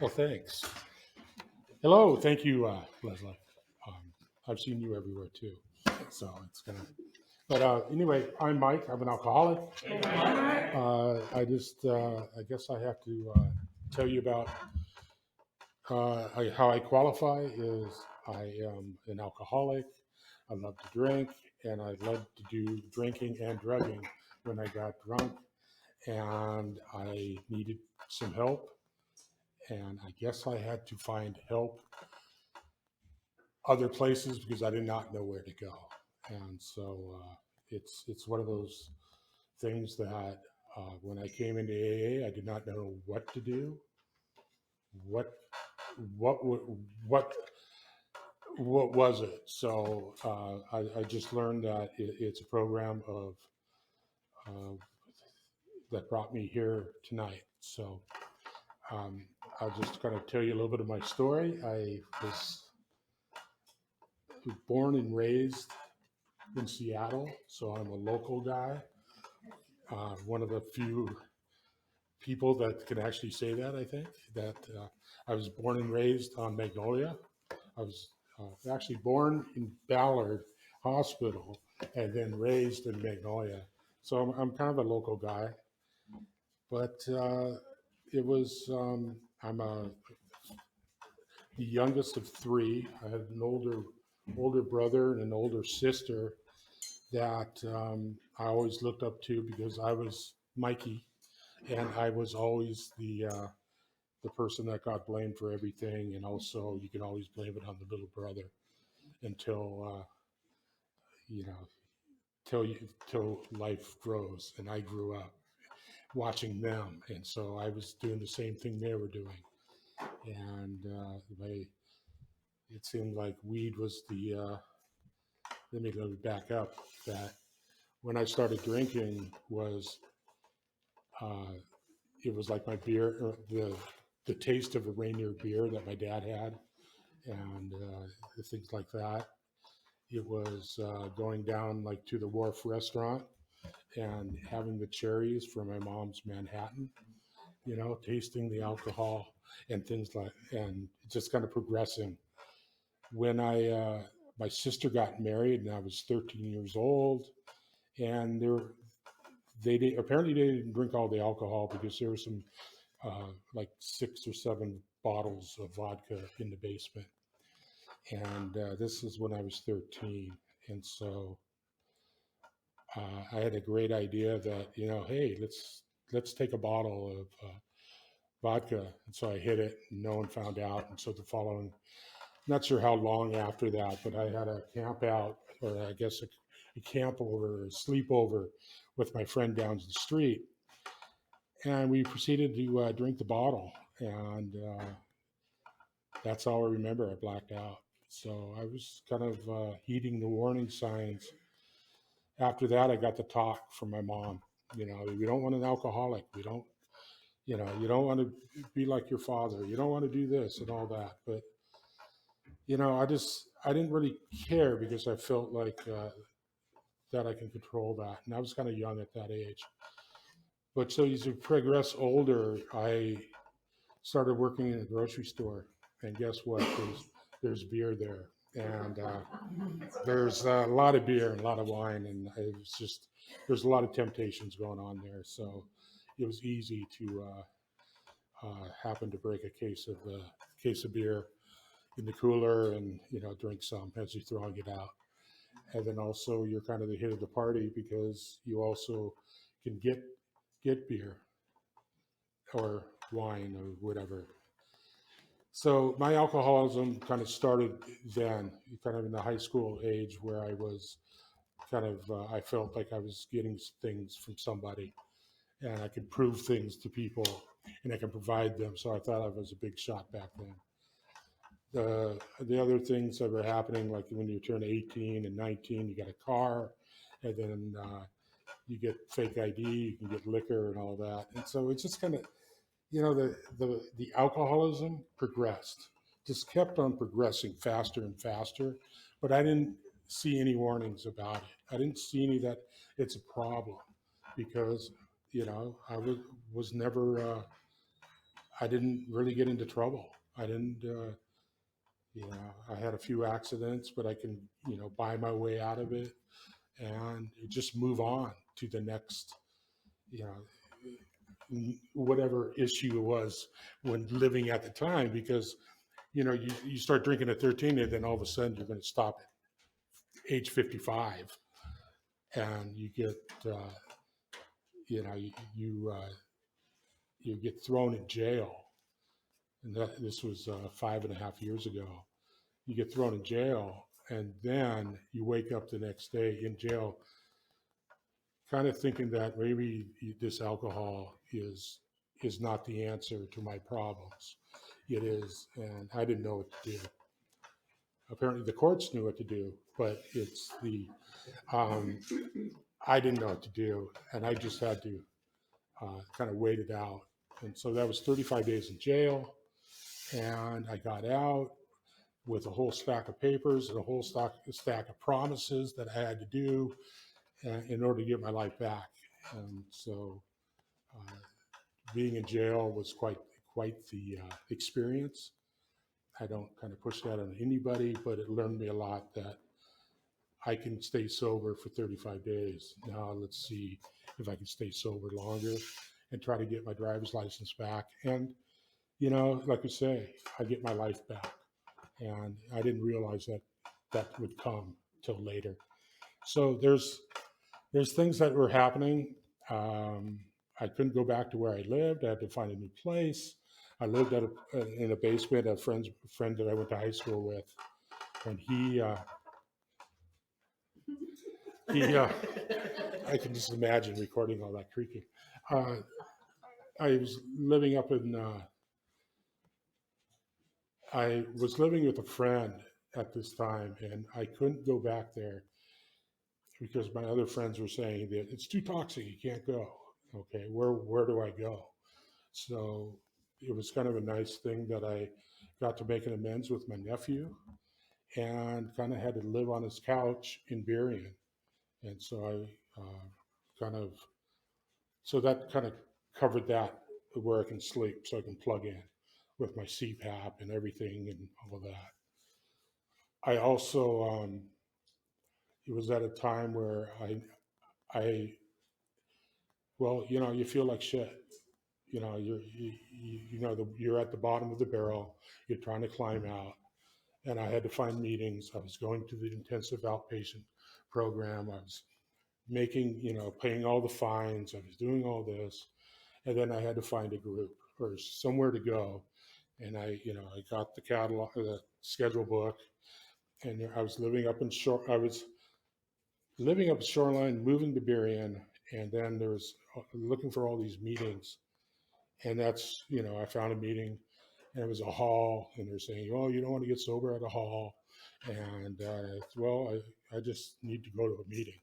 Well, thanks. Hello, thank you, Leslie. I've seen you everywhere too, so it's gonna. But anyway, I'm Mike. I'm an alcoholic. I guess I have to tell you about how I qualify. Is I am an alcoholic. I love to drink, and I love to do drinking and drugging when I got drunk, and I needed some help, and I guess I had to find help other places because I did not know where to go. And so it's one of those things that when I came into AA, I did not know what to do, what what what what was it. So I just learned that it's a program of uh, that brought me here tonight. So um, I'll just kind of tell you a little bit of my story. I was born and raised in Seattle, so I'm a local guy. One of the few people that can actually say that, I think, that I was born and raised on Magnolia. I was actually born in Ballard Hospital and then raised in Magnolia. So I'm kind of a local guy, but it was, I'm the youngest of three. I had an older brother and an older sister that I always looked up to because I was Mikey, and I was always the person that got blamed for everything, and also you can always blame it on the little brother until you know till life grows, and I grew up watching them, and so I was doing the same thing they were doing, and it seemed like weed was the. Let me go back up. That when I started drinking was uh, it was like my beer, the taste of a Rainier beer that my dad had, and things like that. It was going down like to the Wharf restaurant and having the cherries from my mom's Manhattan, tasting the alcohol and things like, and just kind of progressing. When my sister got married and I was 13 years old, and apparently they didn't drink all the alcohol because there was some like 6 or 7 bottles of vodka in the basement. And this is when I was 13. And so I had a great idea that, hey, let's take a bottle of vodka. And so I hit it, and no one found out. And so the following, not sure how long after that, but I had a camp out, or I guess a camp over, a sleepover with my friend down the street. And we proceeded to drink the bottle. And that's all I remember. I blacked out. So I was kind of heeding the warning signs. After that, I got the talk from my mom. We don't want an alcoholic. We don't, you don't want to be like your father. You don't want to do this and all that. But, I didn't really care because I felt like that I can control that. And I was kind of young at that age. But so as you progress older, I started working in a grocery store. And guess what? There's beer there. And there's a lot of beer and a lot of wine, and it was just there's a lot of temptations going on there. So it was easy to happen to break a case of beer in the cooler, and drink some as you're throwing it out. And then also you're kind of the hit of the party because you also can get beer or wine or whatever. So my alcoholism kind of started then, kind of in the high school age, where I was kind of I felt like I was getting things from somebody, and I could prove things to people, and I can provide them. So I thought I was a big shot back then. The other things that were happening, like when you turn 18 and 19, you get a car, and then you get fake ID, you can get liquor and all that, and so it's just kind of the alcoholism progressed, just kept on progressing faster and faster, but I didn't see any warnings about it. I didn't see any that it's a problem because I was never I didn't really get into trouble. I didn't, you know, I had a few accidents, but I can, you know, buy my way out of it and just move on to the next, you know, whatever issue it was when living at the time. Because, you know, you start drinking at 13 and then all of a sudden you're going to stop at age 55 and you get, you know, you get thrown in jail. And this was 5.5 years ago. You get thrown in jail, and then you wake up the next day in jail, kind of thinking that maybe this alcohol is not the answer to my problems. It is, and I didn't know what to do. Apparently, the courts knew what to do, but it's the um, I didn't know what to do, and I just had to kind of wait it out. And so that was 35 days in jail, and I got out with a whole stack of papers and a whole stack of promises that I had to do in order to get my life back. And so uh, being in jail was quite the experience. I don't kind of push that on anybody, but it learned me a lot that I can stay sober for 35 days. Now let's see if I can stay sober longer and try to get my driver's license back. And, you know, like you say, I get my life back. And I didn't realize that that would come till later. So there's things that were happening. Um, I couldn't go back to where I lived. I had to find a new place. I lived in a basement. A friend that I went to high school with, and he I can just imagine recording all that creaking. Uh, I was living up in I was living with a friend at this time, and I couldn't go back there because my other friends were saying that it's too toxic, you can't go. Okay, where do I go? So it was kind of a nice thing that I got to make an amends with my nephew and kind of had to live on his couch in Burien. And so I kind of, so that kind of covered that where I can sleep so I can plug in with my CPAP and everything and all of that. I also, it was at a time where I, well, you know, you feel like shit. You know, you know, you're at the bottom of the barrel. You're trying to climb out, and I had to find meetings. I was going to the intensive outpatient program. I was making, you know, paying all the fines. I was doing all this, and then I had to find a group or somewhere to go. And I, you know, I got the catalog, the schedule book, and I was living up in shore. I was living up Shoreline, moving to Burien, and then there was looking for all these meetings. And that's, you know, I found a meeting and it was a hall and they're saying, oh, you don't want to get sober at a hall. And well, I just need to go to a meeting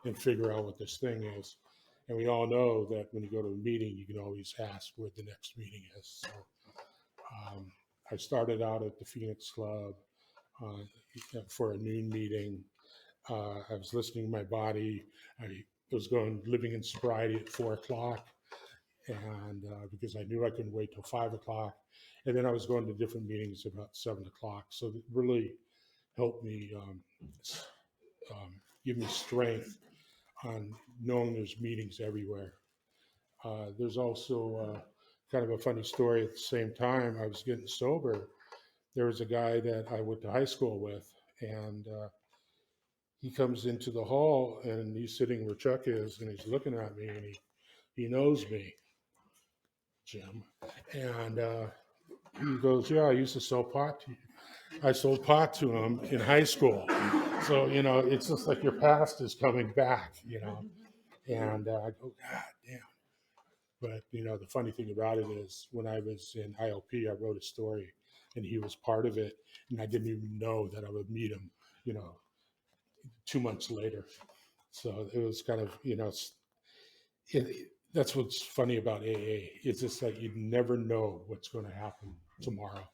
and figure out what this thing is. And we all know that when you go to a meeting, you can always ask where the next meeting is. So I started out at the Phoenix Club for a noon meeting. I was listening to my body. I was going living in sobriety at 4 o'clock, and because I knew I couldn't wait till 5 o'clock, and then I was going to different meetings about 7 o'clock. So it really helped me give me strength on knowing there's meetings everywhere. There's also kind of a funny story. At the same time I was getting sober, there was a guy that I went to high school with, and he comes into the hall and he's sitting where Chuck is, and he's looking at me, and he knows me, Jim, and he goes, "Yeah, I used to sell pot to you." I sold pot to him in high school, so you know it's just like your past is coming back, you know. And I go, God damn. But you know, the funny thing about it is, when I was in ILP, I wrote a story, and he was part of it, and I didn't even know that I would meet him, you know, 2 months later. So it was kind of, you know, that's what's funny about AA. It's just that you never know what's going to happen tomorrow,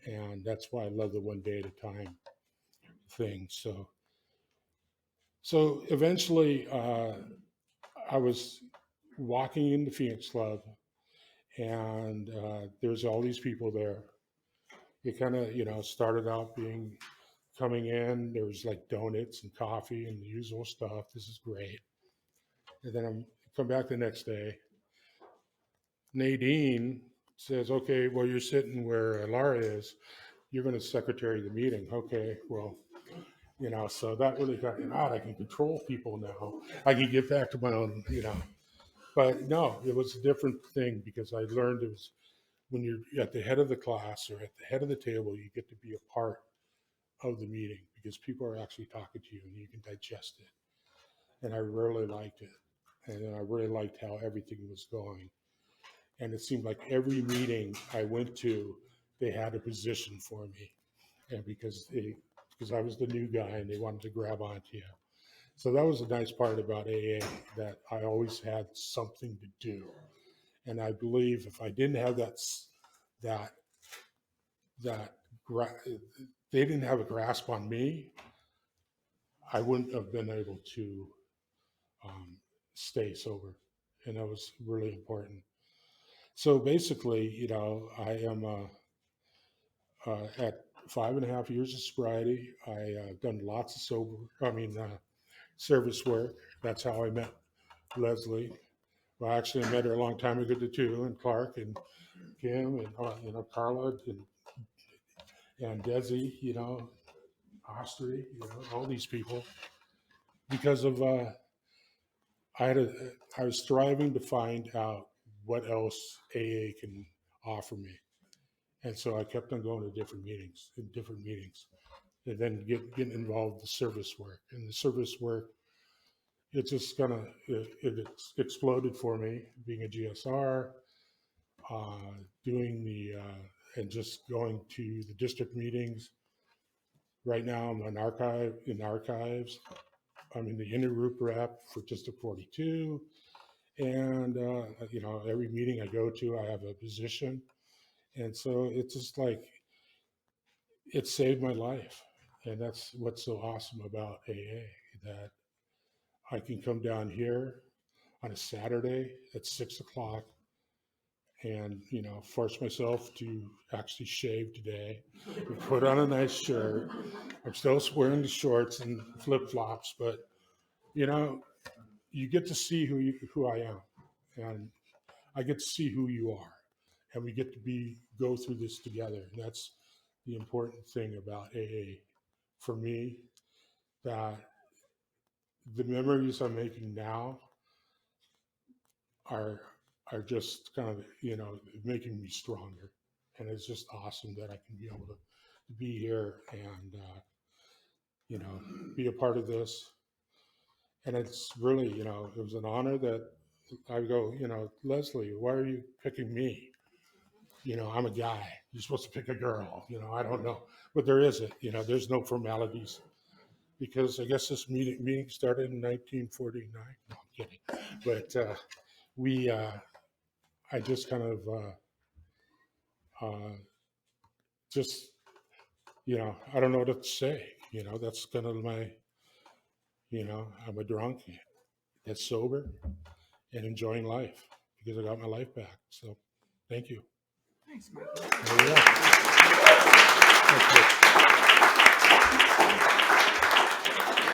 and that's why I love the one day at a time thing. So eventually, I was walking in the Phoenix Club, and there's all these people there. It kind of, started out being coming in. There was like donuts and coffee and the usual stuff. This is great. And then I'm come back the next day. Nadine says, "Okay, well, you're sitting where Laura is. You're going to secretary the meeting." Okay, well, so that really got me out. I can control people now. I can get back to my own, But no, it was a different thing because I learned it was when you're at the head of the class or at the head of the table, you get to be a part of the meeting because people are actually talking to you and you can digest it. And I really liked it. And I really liked how everything was going. And it seemed like every meeting I went to, they had a position for me. And because I was the new guy and they wanted to grab onto you. So that was a nice part about AA, that I always had something to do. And I believe if I didn't have that they didn't have a grasp on me, I wouldn't have been able to stay sober. And that was really important. So basically, I am at 5.5 years of sobriety. I've done lots of service work. That's how I met Leslie. Well, actually, I met her a long time ago too, and Clark and Kim and Carla and Desi, Ostry, all these people, because of I was striving to find out what else AA can offer me, and so I kept on going to different meetings, and then getting involved in the service work. And the service work, it just it exploded for me, being a GSR, doing and just going to the district meetings. Right now, I'm in archives. I'm in the intergroup rep for District 42. And, every meeting I go to, I have a position. And so it's just like, it saved my life. And that's what's so awesome about AA, that I can come down here on a Saturday at 6 o'clock and, force myself to actually shave today, put on a nice shirt. I'm still wearing the shorts and flip flops, but, you get to see who I am, and I get to see who you are, and we get to go through this together. And that's the important thing about AA for me, that the memories I'm making now are just kind of, making me stronger. And it's just awesome that I can be able to be here and, be a part of this. And it's really, it was an honor that I go, Leslie, why are you picking me? I'm a guy. You're supposed to pick a girl. I don't know, but there isn't. There's no formalities, because I guess this meeting started in 1949. No, I'm kidding. But I just kind of just, I don't know what to say. That's kind of my, I'm a drunk that's sober and enjoying life because I got my life back. So thank you. Thanks, Michael. There you go. Thank you.